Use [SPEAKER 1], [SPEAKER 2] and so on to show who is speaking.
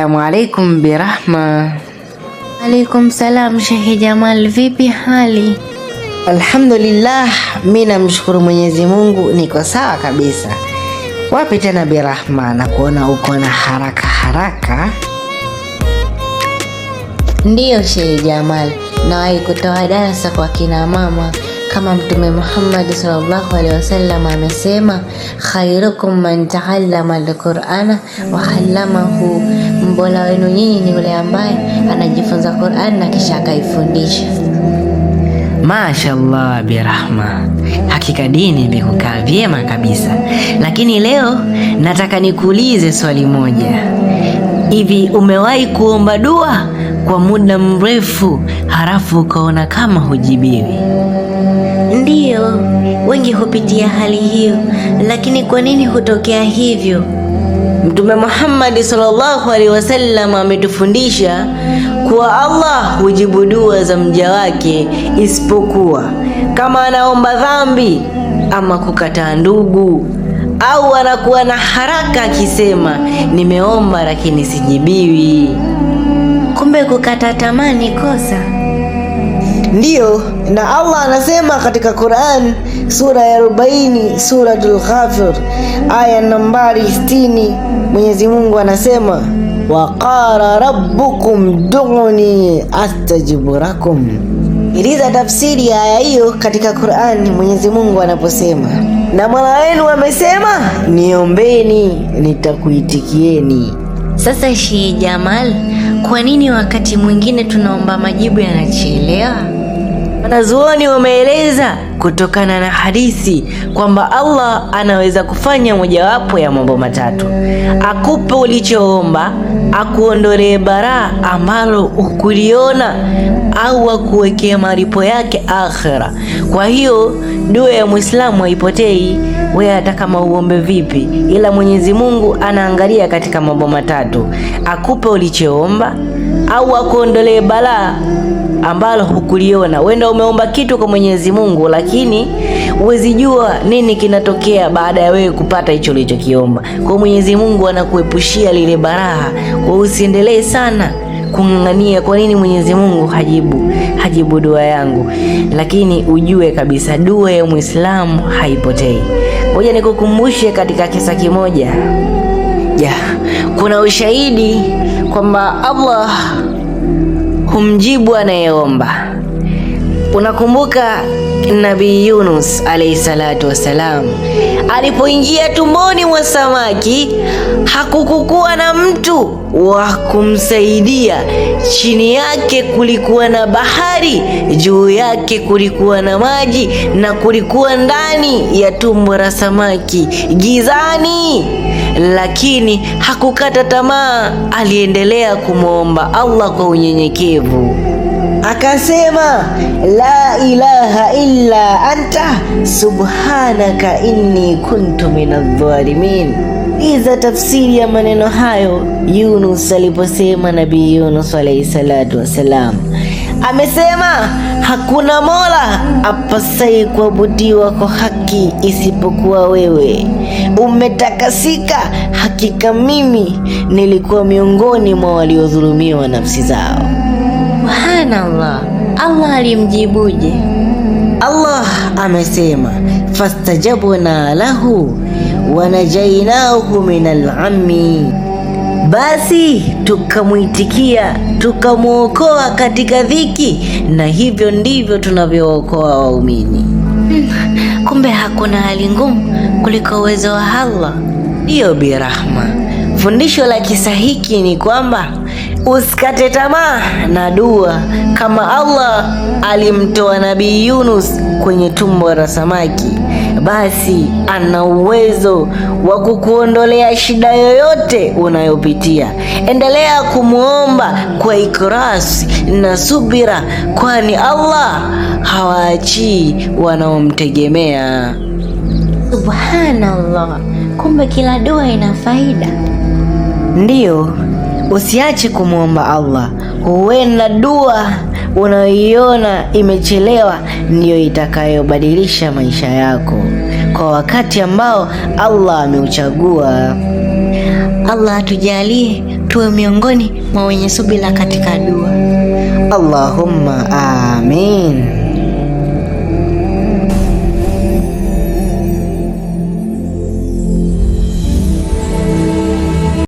[SPEAKER 1] Assalamu alaikum Birahma.
[SPEAKER 2] Alaikum salam Sheikh Jamal, vipi hali?
[SPEAKER 1] Alhamdulillah, mimi namshukuru Mwenyezi Mungu niko sawa kabisa. Wapi tena Birahma, na kuona uko na haraka.
[SPEAKER 2] Ndiyo Sheikh Jamal, nawahi kutoa darasa kwa kina mama kama Mtume Muhammad sallallahu alaihi wasallam amesema, khairukum man ta'allama al-Qur'ana wa 'allamahu, mbora wenu nyinyi ni yule ambaye anajifunza Qur'an na kisha akaifundisha.
[SPEAKER 1] Mashaallah Birahma, hakika dini imekukaa vyema kabisa. Lakini leo nataka nikuulize swali moja. Hivi umewahi kuomba dua kwa muda mrefu halafu ukaona kama hujibiwi?
[SPEAKER 2] Ndiyo, wengi hupitia hali hiyo, lakini kwa nini hutokea hivyo?
[SPEAKER 1] Mtume Muhammad sallallahu alaihi wasallam ametufundisha kuwa Allah hujibu dua za mja wake, isipokuwa kama anaomba dhambi ama kukataa ndugu, au anakuwa na haraka akisema nimeomba lakini sijibiwi.
[SPEAKER 2] Kumbe kukata tamaa ni kosa.
[SPEAKER 1] Ndiyo, na Allah anasema katika Qur'an sura ya 40 suratul Ghafir aya nambari 60, Mwenyezi Mungu anasema wa qala rabbukum du'uni astajibu lakum. Iliza tafsiri ya aya hiyo katika Qur'an, Mwenyezi Mungu anaposema na Mola wenu amesema niombeni nitakuitikieni.
[SPEAKER 2] Sasa Sheikh Jamal, kwa nini wakati mwingine tunaomba majibu yanachelewa?
[SPEAKER 1] Wanazuoni wameeleza kutokana na hadithi kwamba Allah anaweza kufanya mojawapo ya mambo matatu: akupe ulichoomba, akuondolee balaa ambalo ukuliona, au akuwekea malipo yake akhera. Kwa hiyo dua ya Muislamu haipotei, wewe hata kama uombe vipi, ila Mwenyezi Mungu anaangalia katika mambo matatu: akupe ulichoomba, au akuondolee balaa ambalo hukuliona. Wenda umeomba kitu kwa Mwenyezi Mungu, lakini huwezi jua nini kinatokea baada ya wewe kupata hicho ulichokiomba. Kwa Mwenyezi Mungu anakuepushia lile balaa, kwa usiendelee sana kung'ang'ania kwa nini Mwenyezi Mungu hajibu dua yangu, lakini ujue kabisa dua ya Muislamu haipotei. Ngoja nikukumbushe katika kisa kimoja. Kuna ushahidi kwamba Allah humjibu anayeomba. Unakumbuka Nabii Yunus alayhi salatu wassalam alipoingia tumboni mwa samaki, hakukuwa na mtu wa kumsaidia. Chini yake kulikuwa na bahari, juu yake kulikuwa na maji, na kulikuwa ndani ya tumbo la samaki gizani. Lakini hakukata tamaa, aliendelea kumwomba Allah kwa unyenyekevu. Akasema la ilaha illa anta subhanaka inni kuntu minadh-dhalimin. Iza tafsiri ya maneno hayo Yunus aliposema, Nabii Yunus alayhi salatu wasalam amesema hakuna mola apasai kuabudiwa kwa haki isipokuwa wewe, umetakasika, hakika mimi nilikuwa miongoni mwa waliodhulumiwa nafsi zao.
[SPEAKER 2] Subhanallah, Allah alimjibuje?
[SPEAKER 1] Allah amesema fastajabna lahu wa najainahu minal ammi, basi tukamuitikia tukamuokoa katika dhiki, na hivyo ndivyo tunavyookoa waumini.
[SPEAKER 2] Kumbe hakuna hali ngumu kuliko uwezo wa Allah.
[SPEAKER 1] Ndiyo Birahma, fundisho la kisa hiki ni kwamba usikate tamaa na dua. Kama Allah alimtoa Nabii Yunus kwenye tumbo la samaki, basi ana uwezo wa kukuondolea shida yoyote unayopitia. Endelea kumuomba kwa ikhlas na subira, kwani Allah hawaachii wanaomtegemea.
[SPEAKER 2] Subhanallah, kumbe kila dua ina faida.
[SPEAKER 1] Ndiyo, usiache kumwomba Allah. Huenda dua unayoiona imechelewa ndiyo itakayobadilisha maisha yako kwa wakati ambao Allah ameuchagua.
[SPEAKER 2] Allah atujalie tuwe miongoni mwa wenye subira katika dua.
[SPEAKER 1] Allahumma amin.